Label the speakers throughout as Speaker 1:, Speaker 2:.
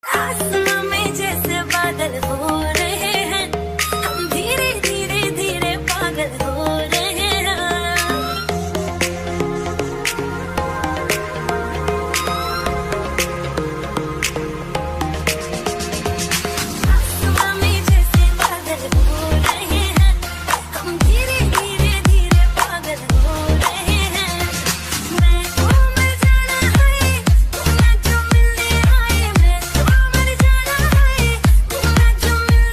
Speaker 1: आसमां में जैसे बादल हो रहे हैं, हम धीरे धीरे धीरे पागल हो रहे हैं। आसमां में जैसे बादल हो रहे हैं, हम धीरे धीरे धीरे पागल हो रहे हैं। मैं तो मर जाना है, तू ना जो मिलने आए। मैं तो मर जाना है, तू ना जो मिलने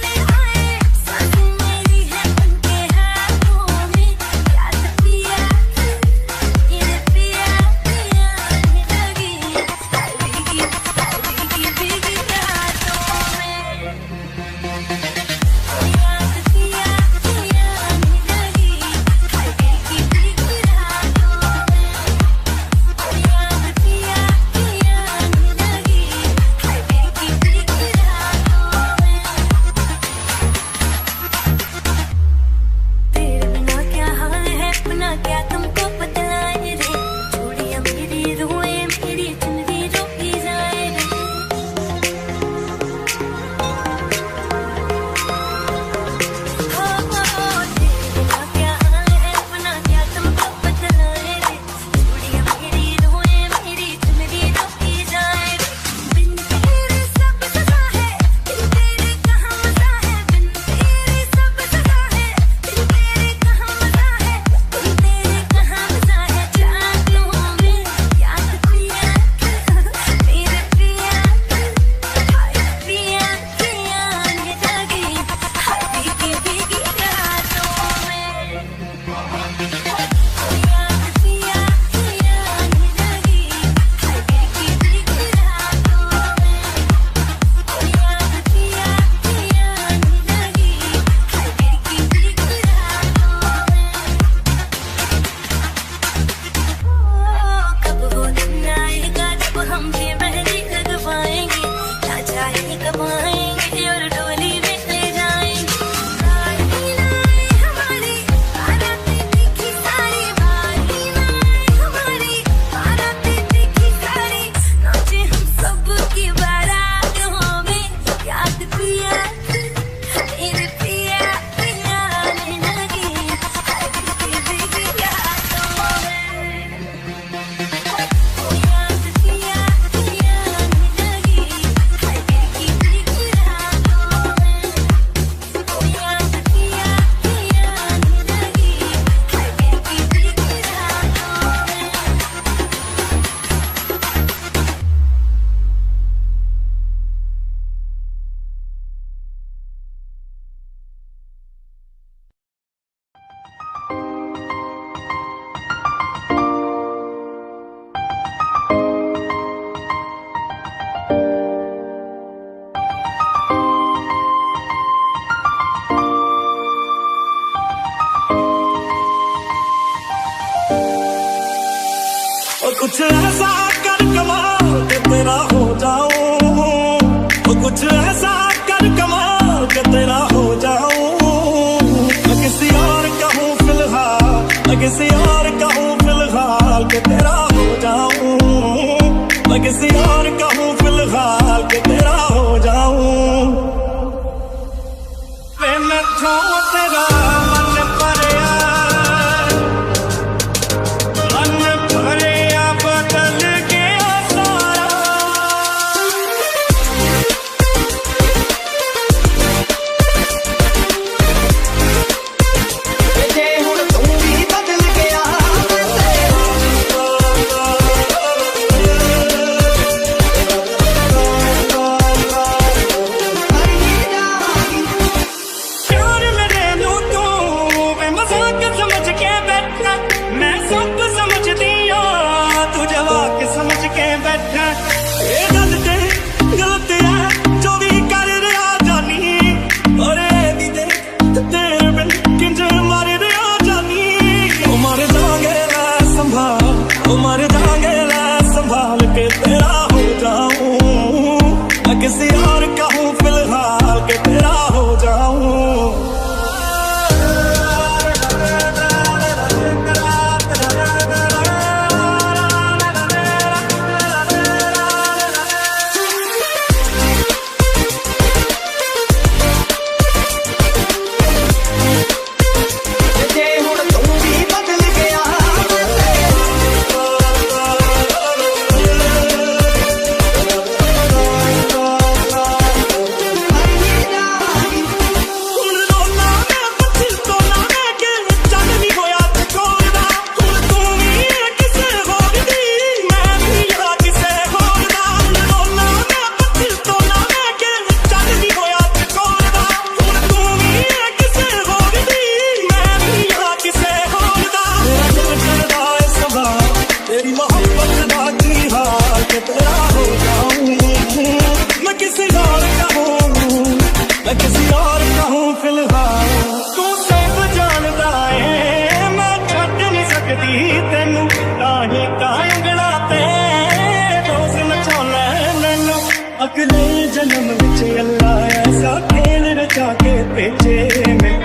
Speaker 2: अगले जन्म विच अल्लाह ऐसा खेल रचा के भेजे, मैं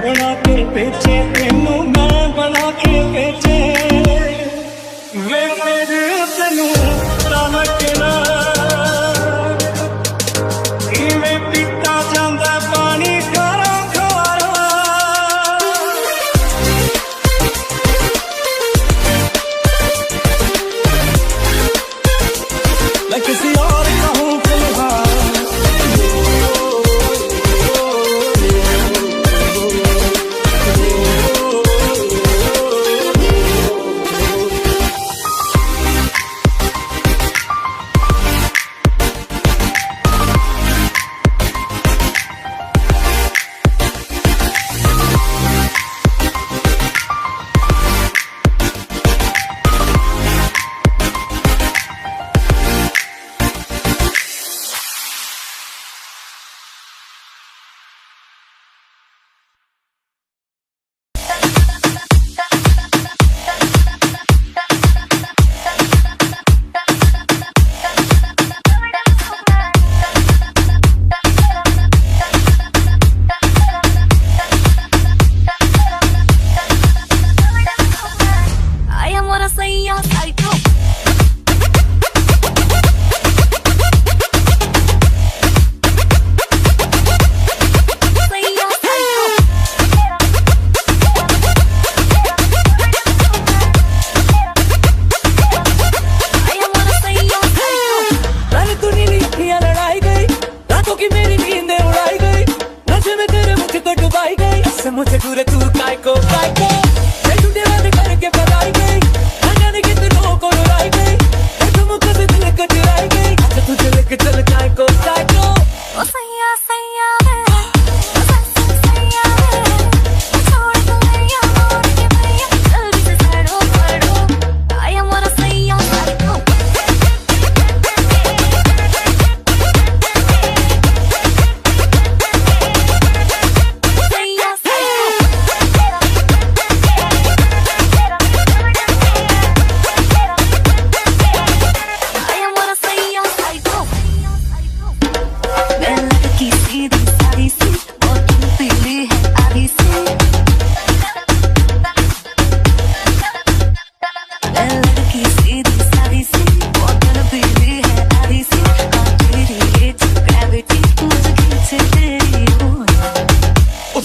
Speaker 2: बना के भेजे तेनू, मैं बना के भेजे। वे मेरे तेनू रखना इवें पीता जांदा पानी खारा खारा। मैं किसी और का हूँ फिलहाल। मुझे दूर तू काय को मैं टूटे वादे करके पलाई गई, ना जाने कितनों को रुलाई गई, तुम मुझसे दिल को चुराई गई। अच्छा तुझे लेके चल काय को ओ सैया सैया वे, ओ सैया वे, छोड़ दो भैया मोड़ के भैया, जल्दी से छड़ो छड़ो, आया मोरा सैया साइको।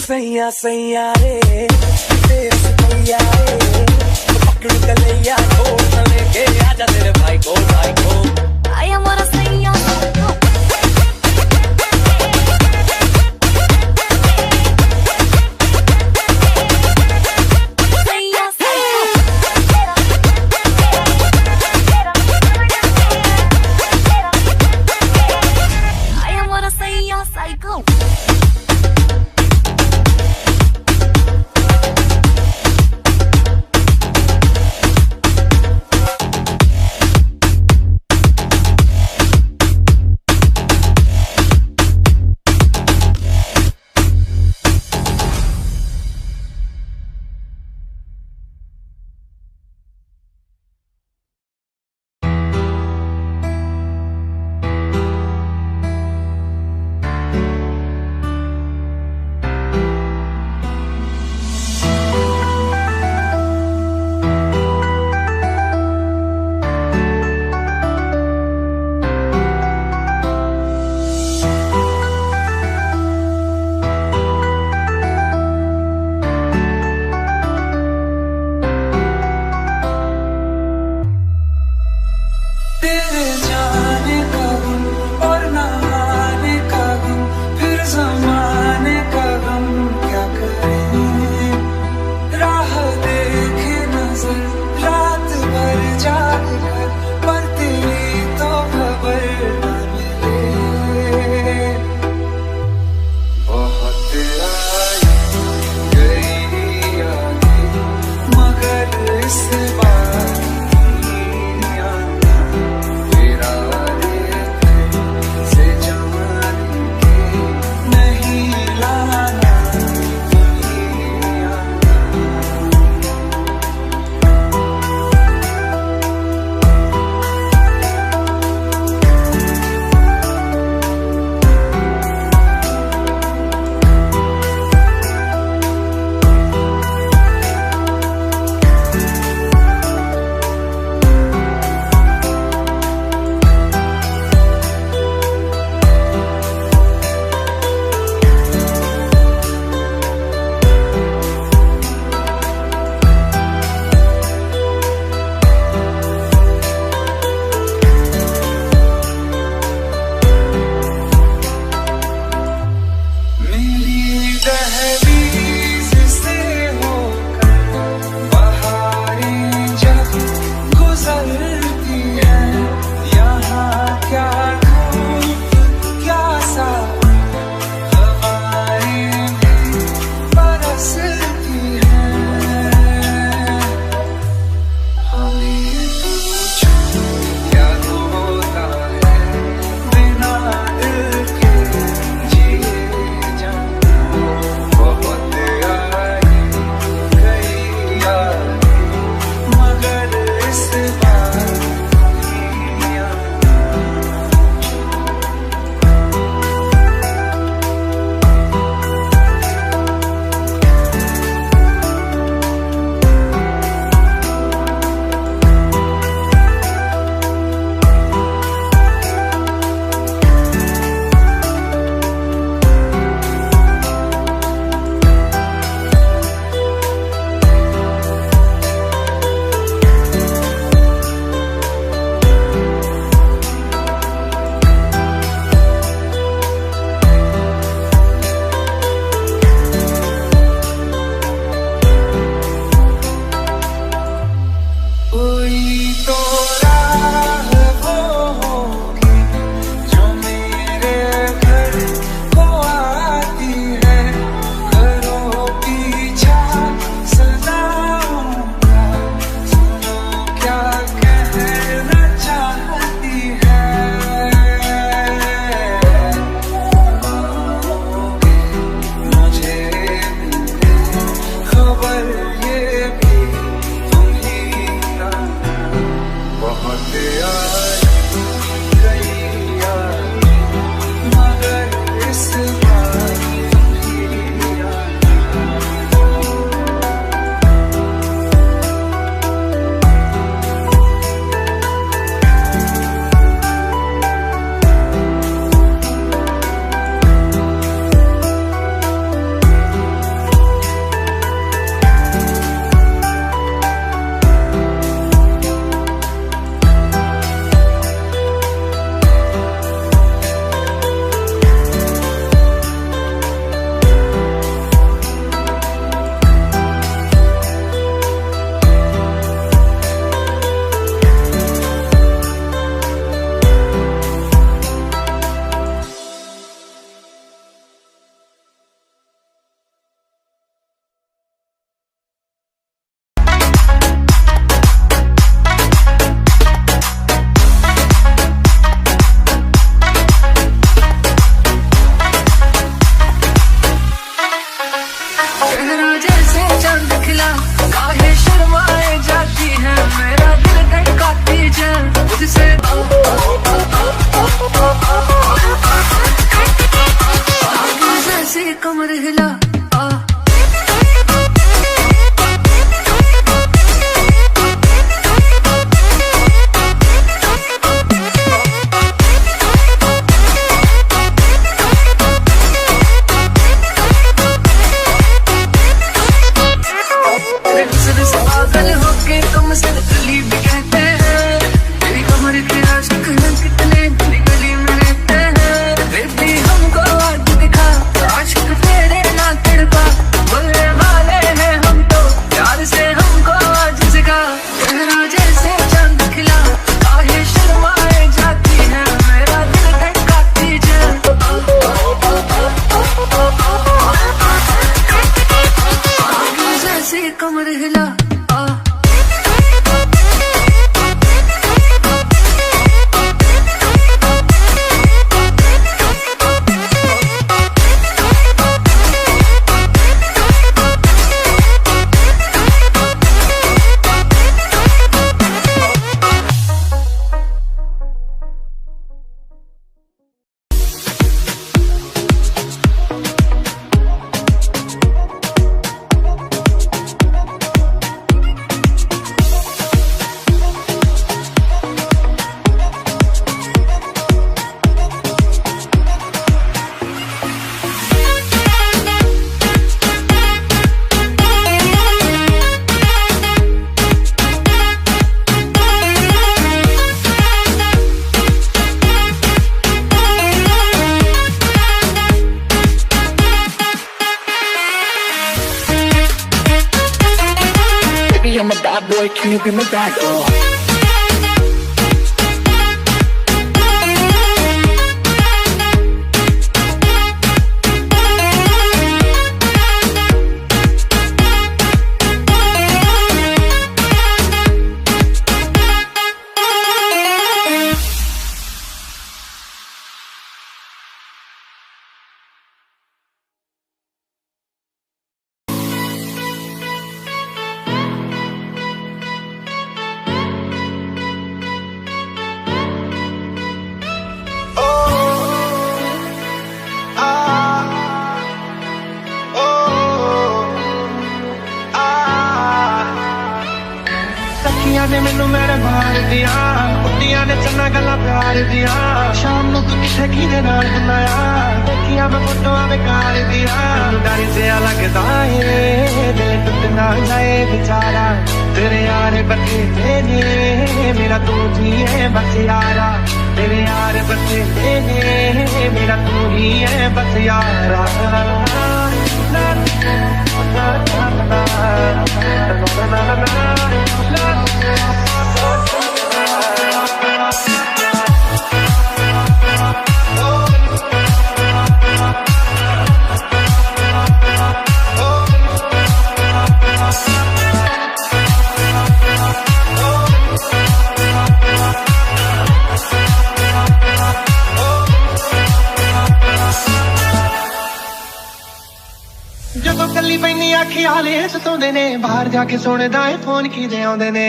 Speaker 2: सैया सैया रे तेरे से सैया रे, पकड़ के लिया छोड़ लेके आजा तेरे भाई को आया मोरा सैया psycho. cube in the back door.
Speaker 3: ने मैनू मेरे मार दिया कुत्तियां ने चन्ना गल्लां प्यार दिया शाम नू तू किथे किदे नाल बुलाया देखिया मैं फोटोआं बेकार दिया डर जिहा लगदा ए दिल टुट ना जाए बेचारा तेरे यार बथेरे ने मेरा तू ही है बस यारा तेरे यार बथेरे ने मेरा तू ही है बस यारा ਜਦੋਂ ਕੱਲੀ ਪੈਣੀ ਆਖੀ ਹਾਲੇ ਸਤਾਉਂਦੇ ਨੇ ਬਾਹਰ ਜਾ ਕੇ ਸੁਣਦਾ ਏ ਫੋਨ ਕਿਦੇ ਆਉਂਦੇ ਨੇ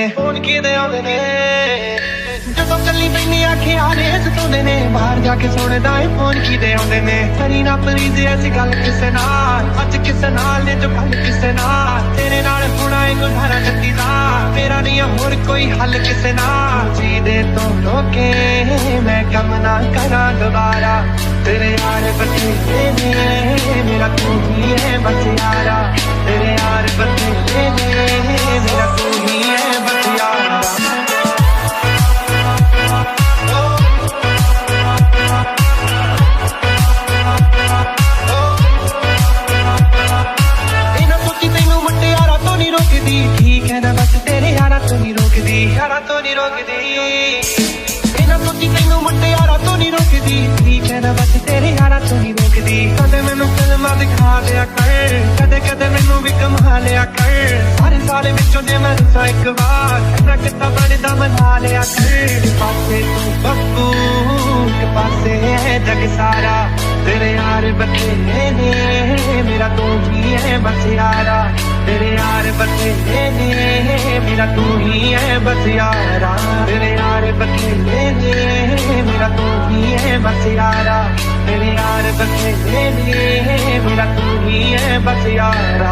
Speaker 3: ਜਦੋਂ ਕੱਲੀ ਪੈਣੀ ਆਖੀ ਹਾਲੇ ਸਤਾਉਂਦੇ ਨੇ ਬਾਹਰ ਜਾ ਕੇ ਸੁਣਦਾ ਏ ਫੋਨ ਕਿਦੇ ਆਉਂਦੇ ਨੇ ਕਰੀ ਨਾ ਪਲੀਜ਼ ਐਸੀ ਗੱਲ ਕਿਸੇ ਨਾਲ ਅੱਜ ਕਿਸੇ ਨਾਲ ਨੇ ਜੋ ਕੱਲ ਕਿਸੇ ਨਾਲ ਤੇਰੇ ਨਾਲ ਹੋਣਾ ਏ ਗੁਜ਼ਾਰਾ ਜੱਤੀ ਦਾ ਮੇਰਾ ਨਹੀਂ ਹੋਰ ਕੋਈ ਹੱਲ ਕਿਸੇ ਨਾਲ ਜੀ ਦੇ ਤੋਂ ਰੋਕੇ ਮੈਂ ਕੰਮ ਨਾ ਕਰਾਂ ਦੁਬਾਰਾ तेरे यार बथेरे ने मेरा तू ही है बस यारा तेरे यार बथेरे ने मेरा तू ही है बस यारा इना सोची तैनू मुटियारा तो नहीं रोकदी ठीक है ना बस तेरे यारा तो नहीं रोकदी इना सोची तैनू मुटियारा तो नहीं रोकदी ठीक है ना बस तेरे यारा तो नहीं रोकदी कदे मैनू फिल्मां दिखा दिया कर कदे कदे मैनू भी कमा लिया कर सारे साल विचों जे मैं रुसा एक बार ना किता बनदा मना लिया कर पासे तू बब्बू के पासे है जग सारा तेरे यार बथेरे ने मेरा तू ही है बस यारा तेरे यार बथेरे ने मेरा तू ही है बस यारा तेरे यार बथेरे ने मेरा तू ही है बस यारा तेरे यार बथेरे ने मेरा तू ही है बस यारा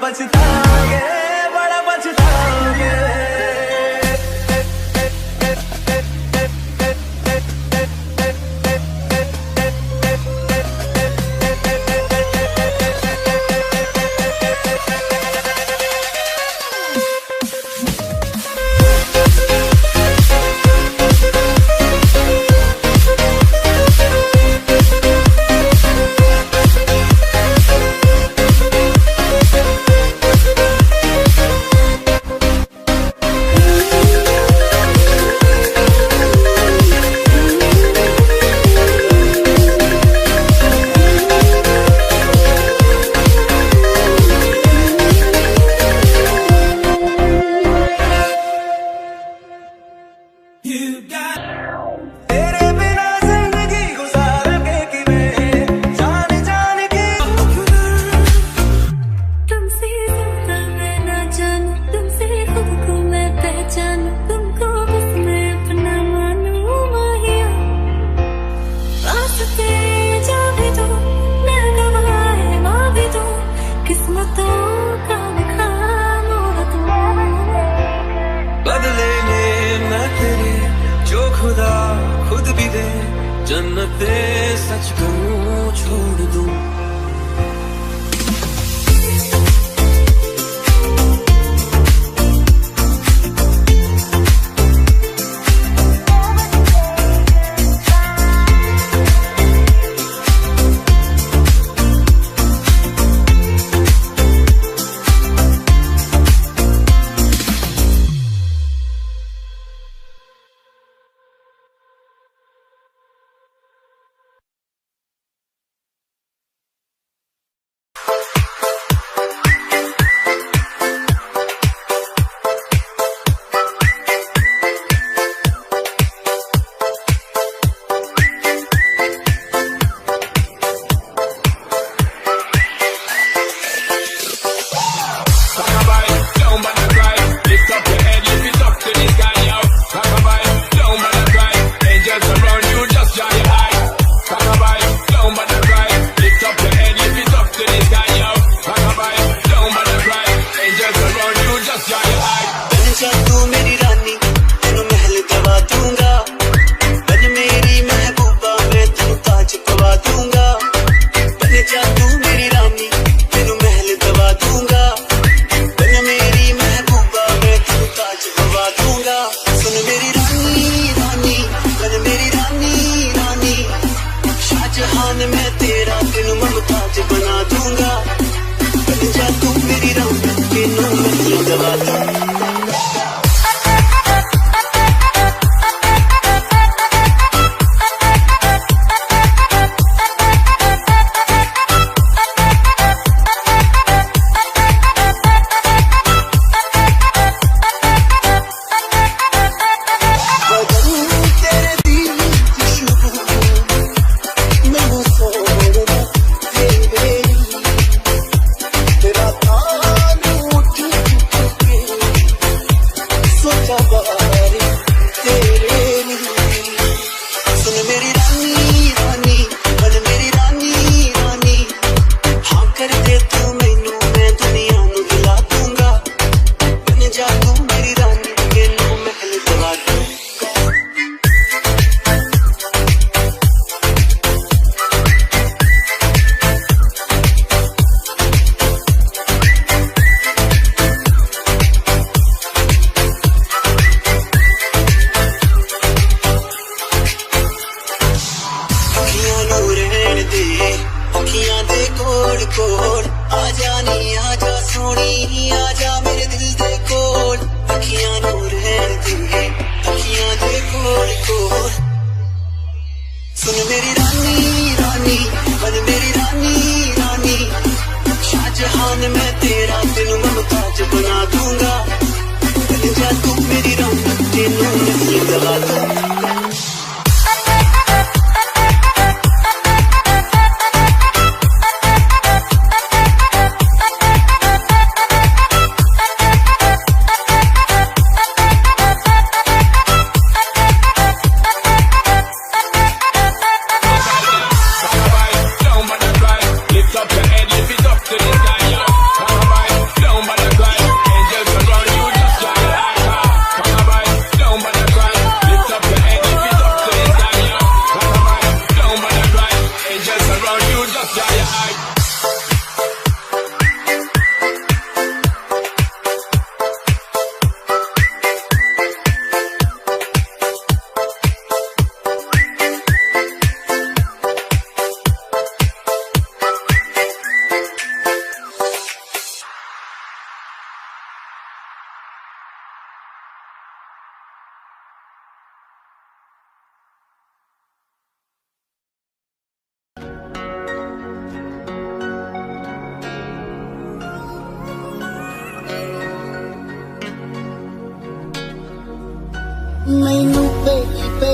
Speaker 2: पछताओगे, बड़ा पछताओगे। तेरे बिना जिंदगी गुजारोगे कि मैं जान जान के।
Speaker 1: तुमसे ज्यादा मैं ना जानूं, तुमसे खुद को मैं पहचानूं, तुमको बस मैं अपना मानूं माहिया। पास तेरे जा भी दो, मैं गवाए माँ भी दो, किस्मतों का लिखा मोड़ तुम।
Speaker 2: बदले में मैं तेरे जो खुदा खुद भी दे, जन्नते सच कहूँ छोड़ दूं।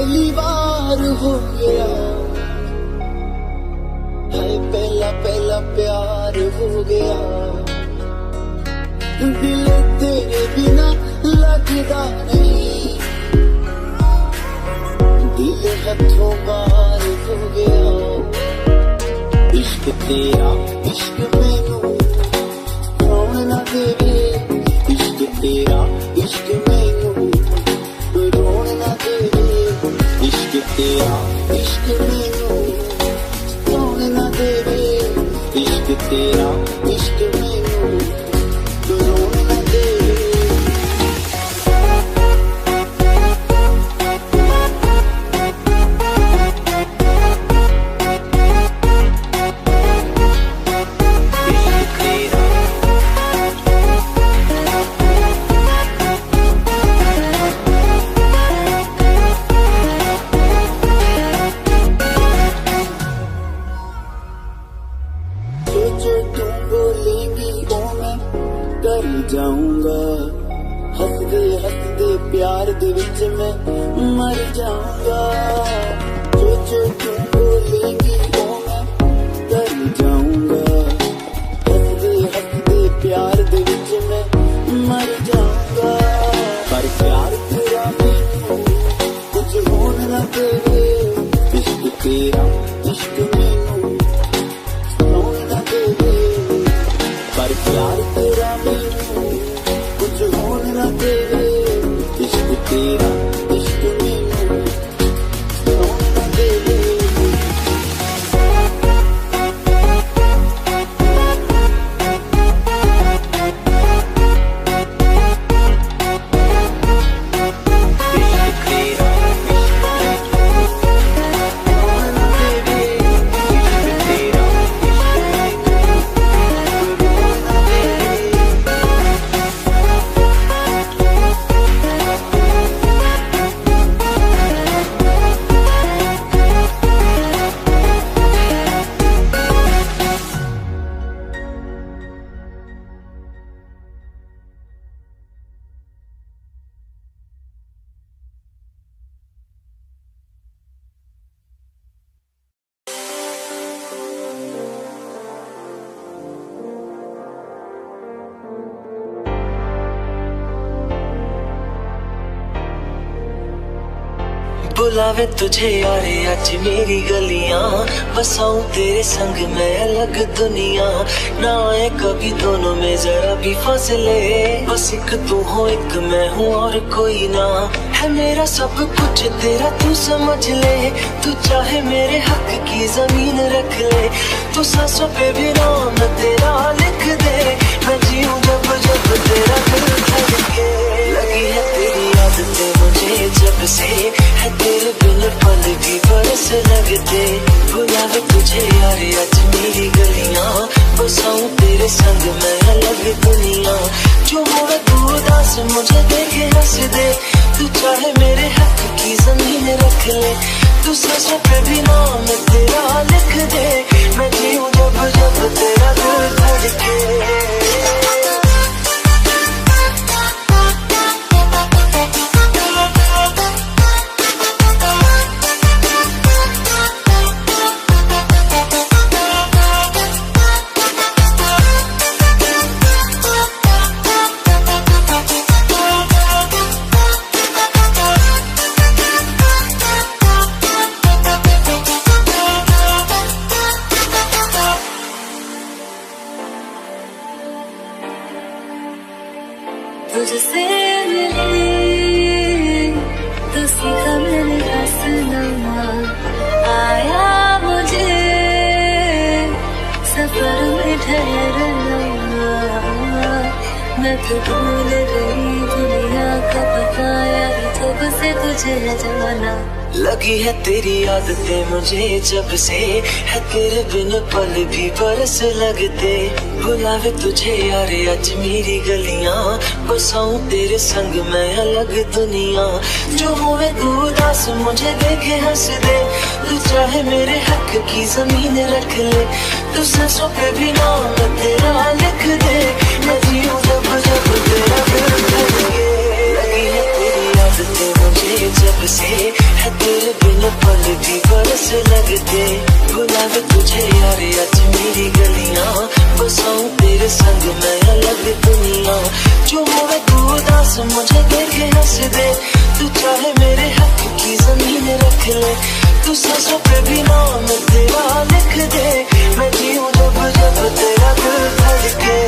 Speaker 4: पहली बार हो गया है, पहला पहला प्यार हो गया। दिल तेरे बिना लगता नहीं, दिल हथों पार हो गया। इश्क तेरा इश्क मैनू रोन ना देवे, इश्क तेरा इश्क मैनू रोन ना देवे, इश्क तेरा इश्क मैनू रोन ना देवे, इश्क तेरा इश्क मैनू रोन ना देवे। जो तुम बोलेंगी वो मैं कर जाऊंगा, हंसदे हंसदे प्यार दे विच मैं मर जाऊंगा। जो तुम बोलेंगी वो मैं कर जाऊंगा, हंसदे हंसदे प्यार दे विच मैं मर जाऊंगा। पर प्यार तेरा मैनू कुछ होन ना देवे, इश्क तेरा इश्क मैनू रोन ना देवे। पर प्यार तेरा मैनू कुछ होन ना देवे, इश्क तेरा इश्क मैनू रोन ना देवे।
Speaker 2: बुलावे तुझे यारे आज मेरी गलियां, बसाऊं तेरे संग मैं अलग दुनिया। ना आए कभी दोनों में जरा भी फासले, बस एक तू हो एक मैं हूँ और कोई ना। है मेरा सब कुछ तेरा तू समझ ले, तू चाहे मेरे हक की जमीन रख ले। तू सांसों पे भी नाम तेरा लिख दे, मैं जीऊं जब जब तेरा दिल धड़के। लगी है तेरी आदतें मुझे जब से, है तेरे बिन पल भी बरस लगते। बुलावे तुझे यारे आज मेरी गलियां, बसाऊं तेरे संग मैं अलग दुनिया। जो होवे तू उदास मुझे देखे हंस दे, तू चाहे मेरे हक की जमीन रख ले। तू सांसों पे भी नाम तेरा लिख दे, मैं जीऊं जब जब तेरा दिल धड़के।
Speaker 1: तुझसे मिली तो सीखा मैंने हंसना, आया मुझे सफर में ठहरना। मैं तो भूल गई दुनिया का बताया जब से तुझे न जाना।
Speaker 2: लगी है तेरी आदतें मुझे जब से, है तेरे बिन पल भी बरस लगते। बुलावे तुझे यारे आज मेरी गलियां, बसाऊं तेरे संग मैं अलग दुनिया। जो होवे तू उदास मुझे देखे हंस दे, तू चाहे मेरे हक की जमीन रख ले। तू सांसों पे भी नाम तेरा लिख दे, मैं जीऊं जब जब तेरा दिल धड़के। लगी है तेरी आदतें मुझे जब से, है तेरे
Speaker 4: भी बरस लगते बुलावे तुझे यार आज मेरी गलियां बसाऊं तेरे संग मैं अलग दुनिया जो होवे तू उदास मुझे देखे हंस दे तू चाहे मेरे हक की जमीन रख ले तू सांसों पे भी नाम तेरा लिख दे मैं जीऊं जब जब तेरा दिल धड़के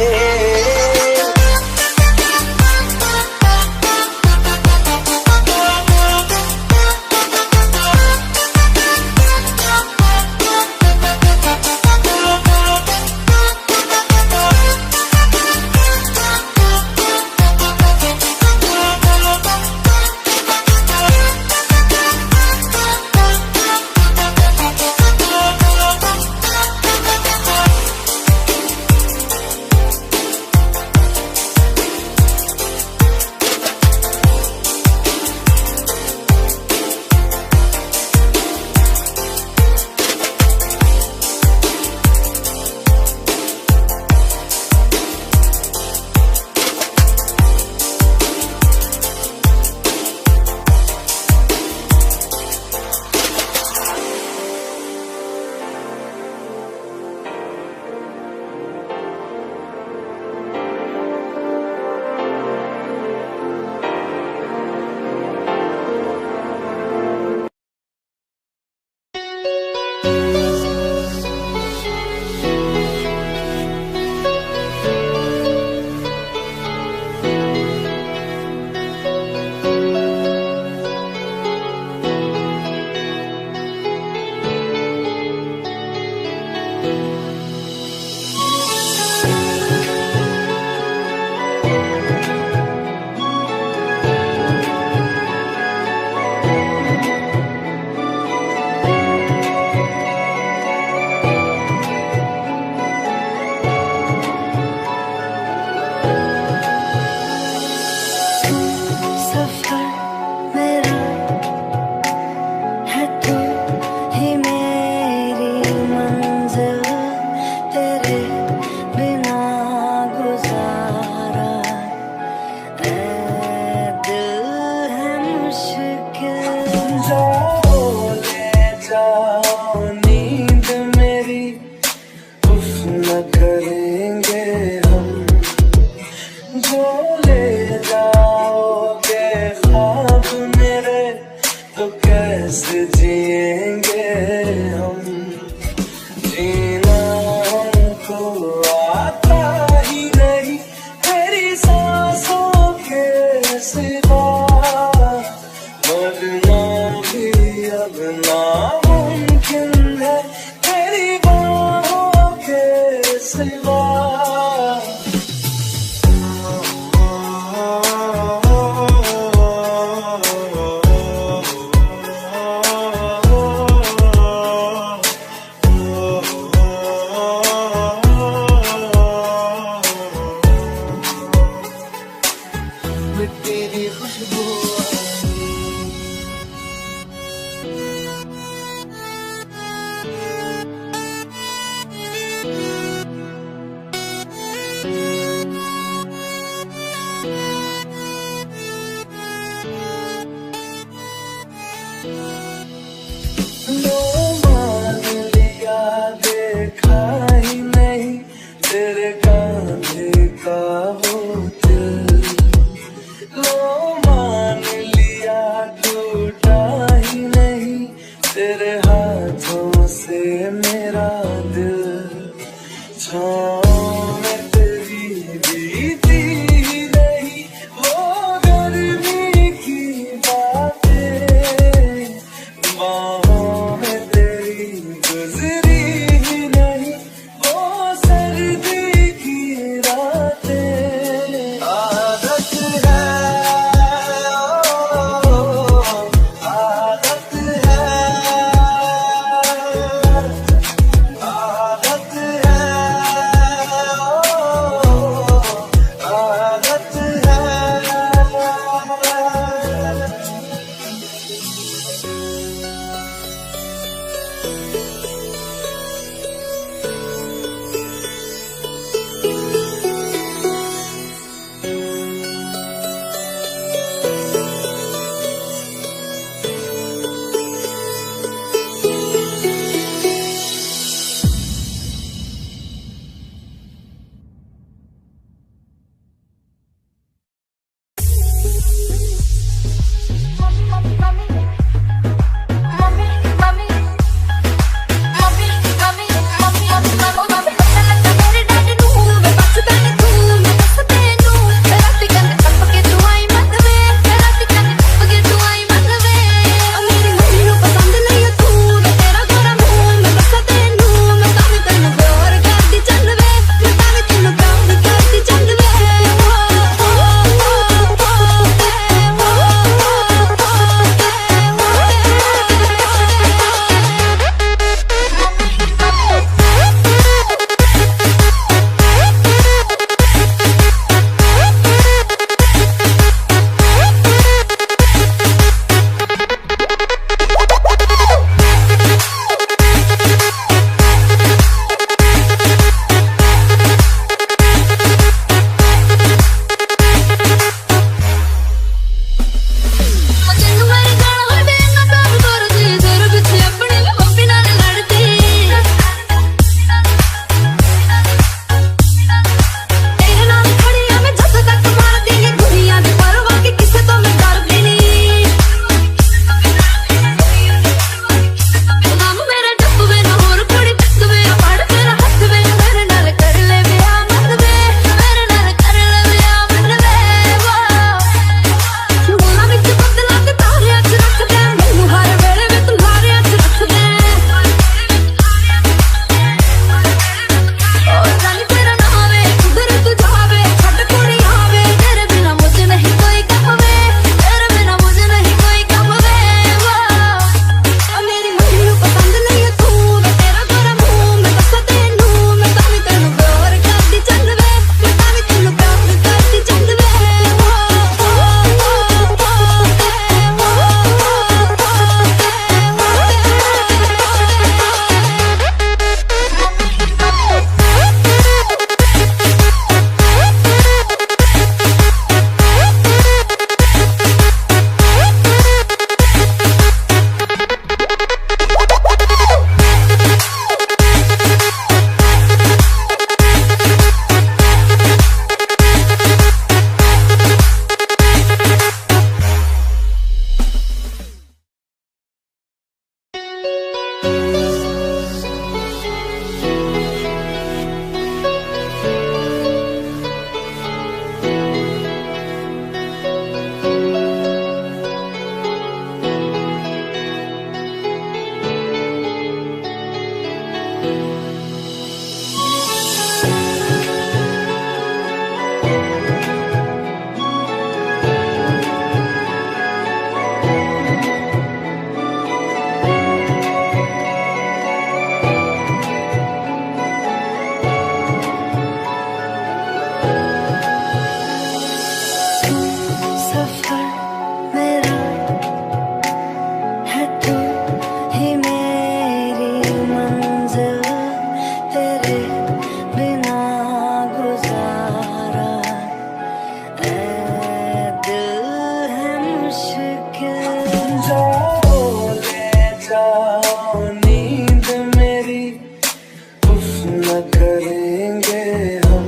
Speaker 4: न करेंगे हम,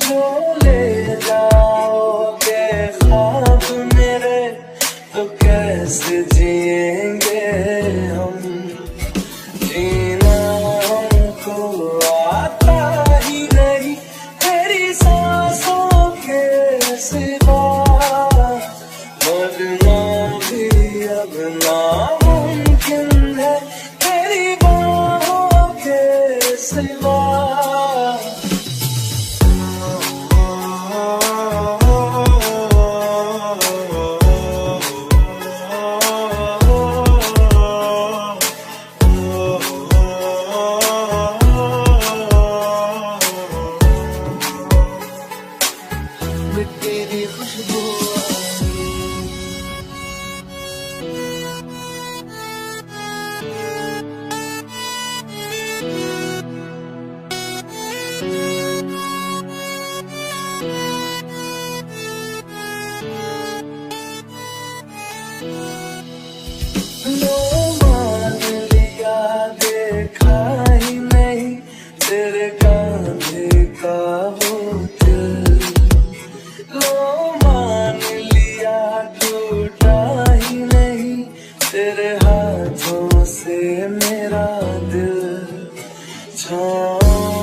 Speaker 4: जो ले जाओगे ख्वाब मेरे तो कैसे जिएंगे हम। जीना हमको आता ही नहीं तेरी सांसों के सिवा, मरना भी अब नामुमकिन है तेरी बाहों के सिवा। मिट्टी दी खुशबू लो मान लिया देखा ही नहीं तेरे कांधे का वो दिल, लो मान लिया टूटा ही नहीं तेरे हाथों से मेरा दिल। छाँव